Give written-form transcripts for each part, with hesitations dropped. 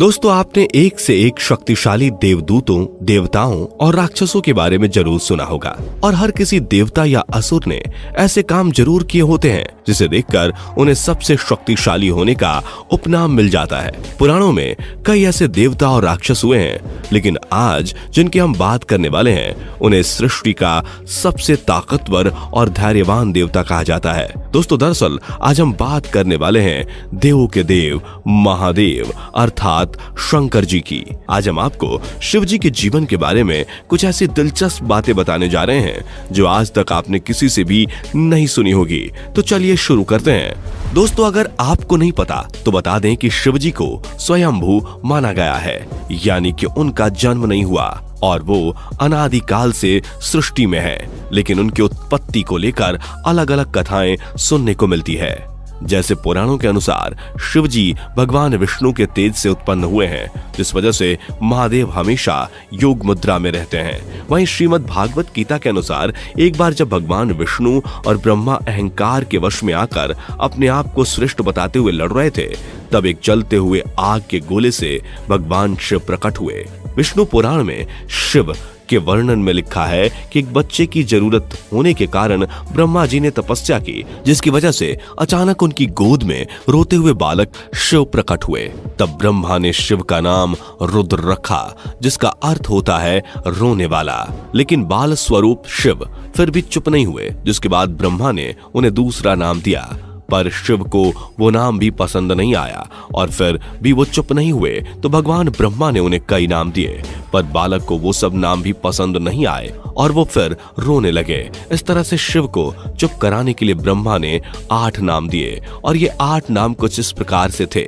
दोस्तों, आपने एक से एक शक्तिशाली देवदूतों, देवताओं और राक्षसों के बारे में जरूर सुना होगा और हर किसी देवता या असुर ने ऐसे काम जरूर किए होते हैं जिसे देखकर उन्हें सबसे शक्तिशाली होने का उपनाम मिल जाता है। पुराणों में कई ऐसे देवता और राक्षस हुए हैं, लेकिन आज जिनकी हम बात करने वाले हैं उन्हें सृष्टि का सबसे ताकतवर और धैर्यवान देवता कहा जाता है। दोस्तों, दरअसल आज हम बात करने वाले हैं देवों के देव महादेव अर्थात शंकर जी की। आज हम आपको शिव जी के जीवन के बारे में कुछ ऐसी दिलचस्प बातें बताने जा रहे हैं जो आज तक आपने किसी से भी नहीं सुनी होगी। तो चलिए शुरू करते हैं। दोस्तों, अगर आपको नहीं पता तो बता दें कि शिव जी को स्वयंभू माना गया है, यानी कि उनका जन्म नहीं हुआ और वो अनादिकाल से सृष्टि में है, लेकिन उनकी उत्पत्ति को लेकर अलग अलग कथाएं सुनने को मिलती है। जैसे पुराणों के अनुसार शिव जी भगवान विष्णु के तेज से उत्पन्न हुए हैं, जिस वजह से महादेव हमेशा योग मुद्रा में रहते हैं। वहीं श्रीमद् भागवत गीता के अनुसार एक बार जब भगवान विष्णु और ब्रह्मा अहंकार के वश में आकर अपने आप को श्रेष्ठ बताते हुए लड़ रहे थे, तब एक जलते हुए आग के गोले से भगवान शिव प्रकट हुए। विष्णु पुराण में शिव के वर्णन में लिखा है कि एक बच्चे की जरूरत होने के कारण ब्रह्मा जी ने तपस्या की, जिसकी वजह से अचानक उनकी गोद में रोते हुए बालक शिव प्रकट हुए। तब ब्रह्मा ने शिव का नाम रुद्र रखा, जिसका अर्थ होता है रोने वाला। लेकिन बाल स्वरूप शिव फिर भी चुप नहीं हुए, जिसके बाद ब्रह्मा ने उन्हें दूसरा नाम दिया, पर शिव को वो नाम भी पसंद नहीं आया और फिर भी वो चुप नहीं हुए, तो भगवान ब्रह्मा ने उन्हें कई नाम दिए, पर बालक को वो सब नाम भी पसंद नहीं आए और वो फिर रोने लगे। इस तरह से शिव को चुप कराने के लिए ब्रह्मा ने 8 नाम दिए और ये 8 नाम कुछ इस प्रकार से थे: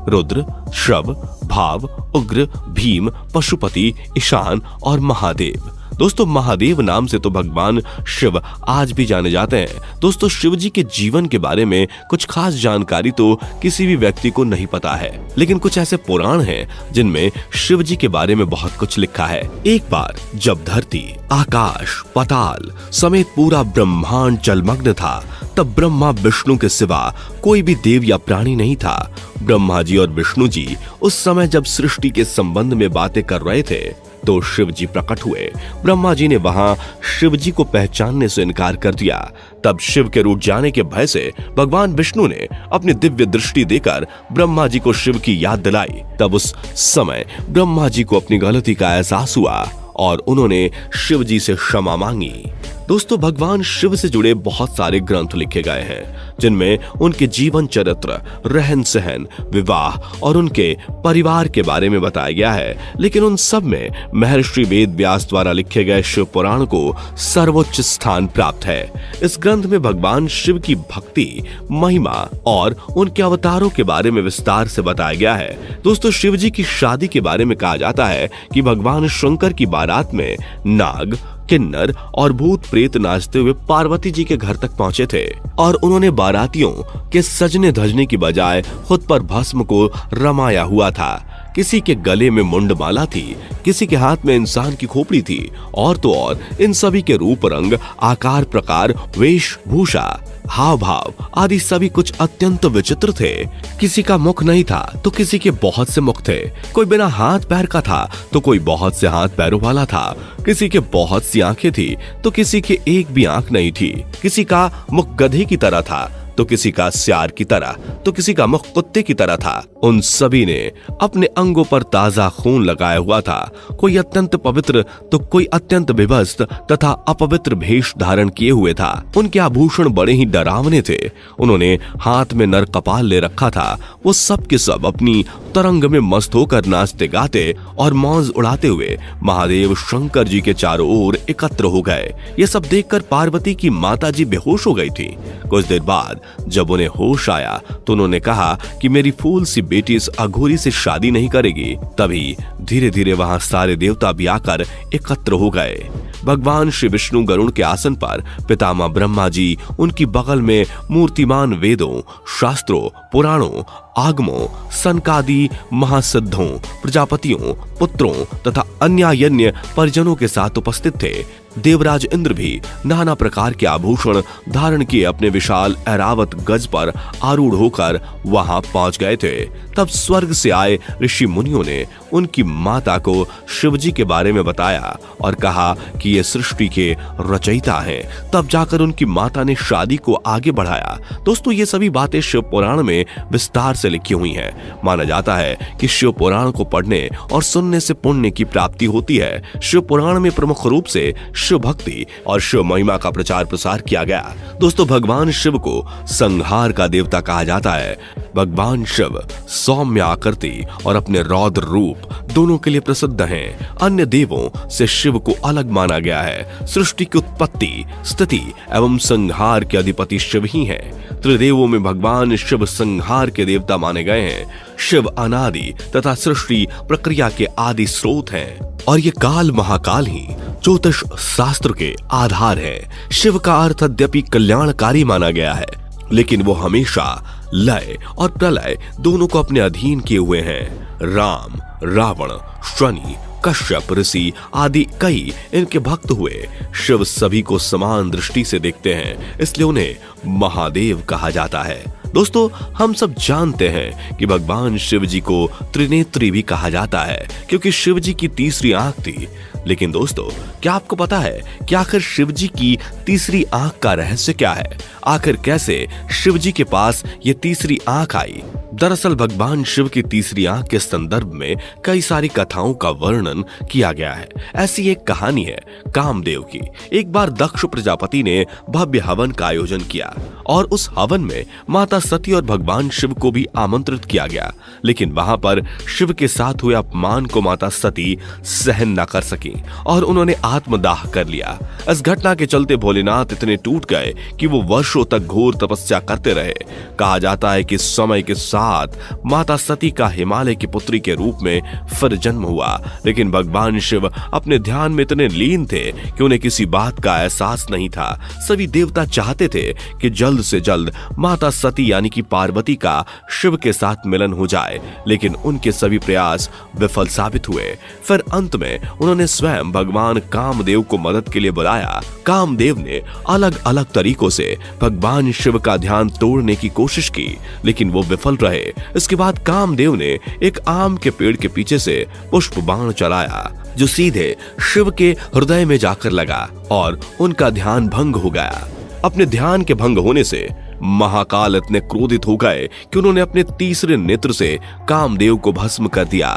रुद्र, श्रव, भाव, उग्र, भीम, पशुपति, ईशान और महादेव। दोस्तों, महादेव नाम से तो भगवान शिव आज भी जाने जाते हैं। दोस्तों, शिव जी के जीवन के बारे में कुछ खास जानकारी तो किसी भी व्यक्ति को नहीं पता है, लेकिन कुछ ऐसे पुराण हैं जिनमें शिव जी के बारे में बहुत कुछ लिखा है। एक बार जब धरती, आकाश, पाताल समेत पूरा ब्रह्मांड जलमग्न था, तब ब्रह्मा विष्णु के सिवा कोई भी देव या प्राणी नहीं था। ब्रह्मा जी और विष्णु जी उस समय जब सृष्टि के संबंध में बातें कर रहे थे तो शिव जी प्रकट हुए। ब्रह्मा जी ने वहां शिव जी को पहचानने से इनकार कर दिया। तब शिव के रूठ जाने के भय से भगवान विष्णु ने अपनी दिव्य दृष्टि देकर ब्रह्मा जी को शिव की याद दिलाई। तब उस समय ब्रह्मा जी को अपनी गलती का एहसास हुआ और उन्होंने शिव जी से क्षमा मांगी। दोस्तों, भगवान शिव से जुड़े बहुत सारे ग्रंथ लिखे गए हैं, जिनमें उनके जीवन चरित्र, रहन सहन, विवाह और उनके परिवार के बारे में बताया गया है। लेकिन उन सब में महर्षि वेद व्यास द्वारा लिखे गए शिव पुराण को सर्वोच्च स्थान प्राप्त है। इस ग्रंथ में भगवान शिव की भक्ति, महिमा और उनके अवतारों के बारे में विस्तार से बताया गया है। दोस्तों, शिव जी की शादी के बारे में कहा जाता है कि भगवान शंकर की बारात में नाग, किन्नर और भूत प्रेत नाचते हुए पार्वती जी के घर तक पहुंचे थे और उन्होंने बारातियों के सजने धजने की बजाय खुद पर भस्म को रमाया हुआ था। किसी के गले में मुंडमाला थी, किसी के हाथ में इंसान की खोपड़ी थी और तो और इन सभी के रूप, रंग, आकार, प्रकार, वेशभूषा, हाव भाव आदि सभी कुछ अत्यंत विचित्र थे। किसी का मुख नहीं था तो किसी के बहुत से मुख थे, कोई बिना हाथ पैर का था तो कोई बहुत से हाथ पैरों वाला था, किसी के बहुत सी आंखें थी तो किसी के एक भी आंख नहीं थी, किसी का मुख गधे की तरह था तो किसी का स्यार की तरह तो किसी का मुख कुत्ते की तरह था। उन सभी ने अपने अंगों पर ताजा खून लगाया हुआ था, कोई अत्यंत पवित्र तो कोई अत्यंत विभस्त तथा अपवित्र भेष धारण किए हुए था। उनके आभूषण बड़े ही डरावने थे। उन्होंने हाथ में नर कपाल ले रखा था। वो सब के सब अपनी तरंग में मस्त होकर नाचते गाते और मौज उड़ाते हुए महादेव शंकर जी के चारों ओर एकत्र हो गए। ये सब देखकर पार्वती की माता जी बेहोश हो गई थी। कुछ देर बाद जब उन्हें होश आया तो उन्होंने कहा कि मेरी फूल सी बेटी इस अघोरी से शादी नहीं करेगी। तभी धीरे धीरे वहां सारे देवता भी आकर एकत्र हो गए। भगवान श्री विष्णु गरुड़ के आसन पर, पितामह ब्रह्मा जी उनकी बगल में मूर्तिमान वेदों, शास्त्रों, पुराणों आगमों, सनकादि महासिद्धों, प्रजापतियों, पुत्रों तथा अन्य परिजनों के साथ उपस्थित थे। देवराज इंद्र भी नाना प्रकार के आभूषण धारण किए अपने विशाल ऐरावत गज पर आरूढ़ होकर वहां पहुंच गए थे। तब स्वर्ग से आए ऋषि मुनियों ने उनकी माता को शिवजी के बारे में बताया और कहा कि ये सृष्टि के रचयिता हैं। तब जाकर उनकी माता ने शादी को आगे बढ़ाया। दोस्तों, ये सभी बातें शिव पुराण में विस्तार से लिखी हुई हैं। माना जाता है कि शिव पुराण को पढ़ने और सुनने से पुण्य की प्राप्ति होती है। शिव पुराण में प्रमुख रूप से शिव भक्ति और शिव महिमा का प्रचार प्रसार किया गया। दोस्तों, भगवान शिव को संहार का देवता कहा जाता है। भगवान शिव सौम्य आकृति और अपने रौद्र रूप दोनों के लिए प्रसिद्ध हैं। अन्य देवों से शिव को अलग माना गया है। सृष्टि की उत्पत्ति, स्थिति एवं संहार के अधिपति शिव ही हैं। त्रिदेवों में भगवान शिव संहार के देवता माने गए हैं। शिव अनादि तथा सृष्टि प्रक्रिया के आदि स्रोत हैं और ये काल महाकाल ही ज्योतिष शास्त्र के आधार है। शिव का अर्थ यद्यपि कल्याणकारी माना गया है, लेकिन वो हमेशा लय और प्रलय दोनों को अपने अधीन किए हुए हैं। राम, रावण, शनि, कश्यप ऋषि आदि कई इनके भक्त हुए। शिव सभी को समान दृष्टि से देखते हैं, इसलिए उन्हें महादेव कहा जाता है। दोस्तों, हम सब जानते हैं कि भगवान शिव जी को त्रिनेत्री भी कहा जाता है, क्योंकि शिव जी की तीसरी आंख थी। लेकिन दोस्तों, क्या आपको पता है कि आखिर शिव जी की तीसरी आंख का रहस्य क्या है? आखिर कैसे शिव जी के पास ये तीसरी आंख आई? दरअसल भगवान शिव की तीसरी आंख के संदर्भ में कई सारी कथाओं का वर्णन किया गया है। ऐसी एक कहानी है कामदेव की। एक बार दक्ष प्रजापति ने भव्य हवन का आयोजन किया और उस हवन में माता सती और भगवान शिव को भी आमंत्रित किया गया। लेकिन वहां पर शिव के साथ हुए अपमान को माता सती सहन न कर सकी और उन्होंने आत्मदाह कर लिया। इस घटना के चलते भोलेनाथ इतने टूट गए कि वो वर्षों तक घोर तपस्या करते रहे। कहा जाता है कि समय के साथ माता सती का हिमालय की पुत्री के रूप में फिर जन्म हुआ। लेकिन भगवान शिव अपने ध्यान में इतने लीन थे कि उन्हें किसी बात का एहसास नहीं था। सभी देवता चाहते थे कि जल्द से जल्द माता सती यानी कि पार्वती का शिव के साथ मिलन हो जाए, लेकिन उनके सभी प्रयास विफल साबित हुए। फिर अंत में उन्होंने स्वयं भगवान कामदेव को मदद के लिए बुलाया। कामदेव ने अलग अलग तरीकों से भगवान शिव का ध्यान तोड़ने की कोशिश की, लेकिन वो विफल रहे। इसके बाद कामदेव ने एक आम के पेड़ के पीछे से पुष्प बाण चलाया, जो सीधे शिव के हृदय में जाकर लगा और उनका ध्यान भंग हो गया। अपने ध्यान के भंग होने से महाकाल इतने क्रोधित हो गए कि उन्होंने अपने तीसरे नेत्र से कामदेव को भस्म कर दिया।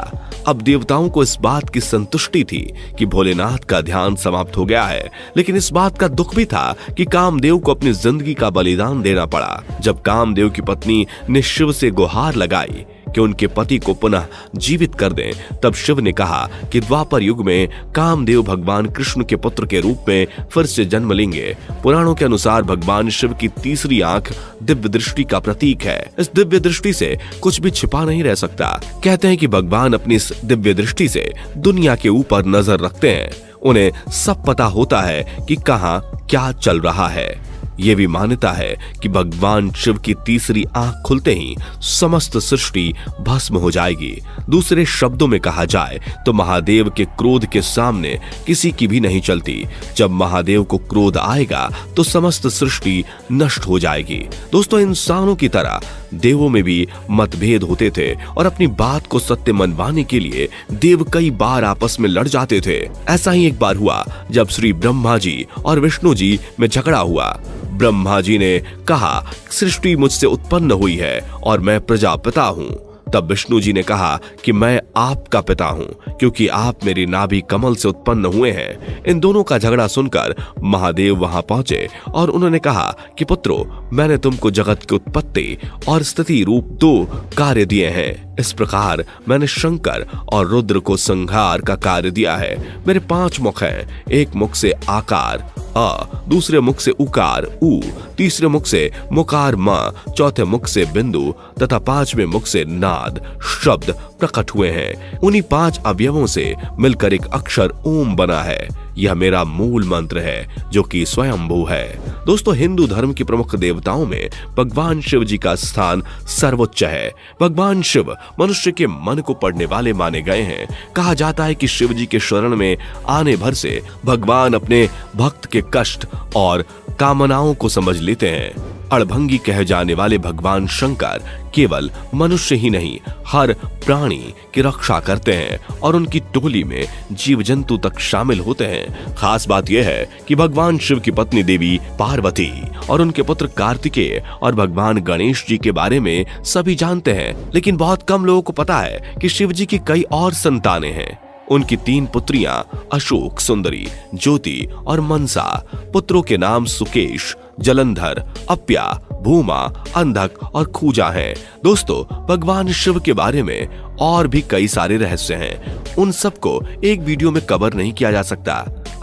अब देवताओं को इस बात की संतुष्टि थी कि भोलेनाथ का ध्यान समाप्त हो गया है, लेकिन इस बात का दुख भी था कि कामदेव को अपनी जिंदगी का बलिदान देना पड़ा। जब कामदेव की पत्नी ने शिव से गुहार लगाई कि उनके पति को पुनः जीवित कर दें, तब शिव ने कहा कि द्वापर युग में कामदेव भगवान कृष्ण के पुत्र के रूप में फिर से जन्म लेंगे। पुराणों के अनुसार भगवान शिव की तीसरी आंख दिव्य दृष्टि का प्रतीक है। इस दिव्य दृष्टि से कुछ भी छिपा नहीं रह सकता। कहते हैं कि भगवान अपनी इस दिव्य दृष्टि से दुनिया के ऊपर नजर रखते हैं। उन्हें सब पता होता है कि कहां क्या चल रहा है। ये भी मान्यता है कि भगवान शिव की तीसरी आंख खुलते ही समस्त सृष्टि भस्म हो जाएगी। दूसरे शब्दों में कहा जाए तो महादेव के क्रोध के सामने किसी की भी नहीं चलती। जब महादेव को क्रोध आएगा तो समस्त सृष्टि नष्ट हो जाएगी। दोस्तों, इंसानों की तरह देवों में भी मतभेद होते थे और अपनी बात को सत्य मनवाने के लिए देव कई बार आपस में लड़ जाते थे। ऐसा ही एक बार हुआ जब श्री ब्रह्मा जी और विष्णु जी में झगड़ा हुआ। ब्रह्मा जी ने कहा, सृष्टि मुझसे उत्पन्न हुई है और मैं प्रजापिता हूँ। तब विष्णु जी ने कहा कि मैं आपका पिता हूं, क्योंकि आप मेरी नाभि कमल से उत्पन्न हुए हैं। इन दोनों का झगड़ा सुनकर महादेव वहां पहुंचे और उन्होंने कहा कि पुत्रों, मैंने तुमको जगत की उत्पत्ति और स्थिति रूप दो कार्य दिए हैं। इस प्रकार मैंने शंकर और रुद्र को संहार का कार्य दिया है। मेरे 5 मुख हैं। एक मुख से आकार अ, दूसरे मुख से उकार उ, तीसरे मुख से मुकार म, चौथे मुख से बिंदु तथा 5वें मुख से नाद शब्द प्रकट हुए हैं। उन्हीं 5 अवयवों से मिलकर एक अक्षर ओम बना है। यह मेरा मूल मंत्र है जो कि स्वयंभू है। दोस्तों, हिंदू धर्म के प्रमुख देवताओं में भगवान शिव जी का स्थान सर्वोच्च है। भगवान शिव मनुष्य के मन को पढ़ने वाले माने गए हैं। कहा जाता है कि शिव जी के शरण में आने भर से भगवान अपने भक्त के कष्ट और कामनाओं को समझ लेते हैं। अड़भंगी कहे जाने वाले भगवान शंकर केवल मनुष्य ही नहीं, हर प्राणी की रक्षा करते हैं और उनकी टोली में जीव जंतु तक शामिल होते हैं। खास बात यह है कि भगवान शिव की पत्नी देवी पार्वती और उनके पुत्र कार्तिकेय और भगवान गणेश जी के बारे में सभी जानते हैं, लेकिन बहुत कम लोगों को पता है कि शिव जी की कई और संतानें हैं। उनकी 3 पुत्रियां अशोक, सुंदरी, ज्योति और मनसा। पुत्रों के नाम सुकेश, जलंधर, अप्या, भूमा, अंधक और खूजा हैं। दोस्तों, भगवान शिव के बारे में और भी कई सारे रहस्य हैं। उन सबको एक वीडियो में कवर नहीं किया जा सकता।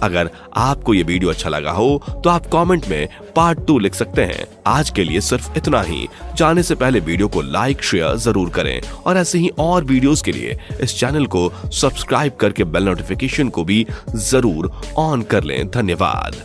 अगर आपको ये वीडियो अच्छा लगा हो तो आप कमेंट में पार्ट 2 लिख सकते हैं। आज के लिए सिर्फ इतना ही। जाने से पहले वीडियो को लाइक शेयर जरूर करें और ऐसे ही और वीडियोस के लिए इस चैनल को सब्सक्राइब करके बेल नोटिफिकेशन को भी जरूर ऑन कर लें। धन्यवाद।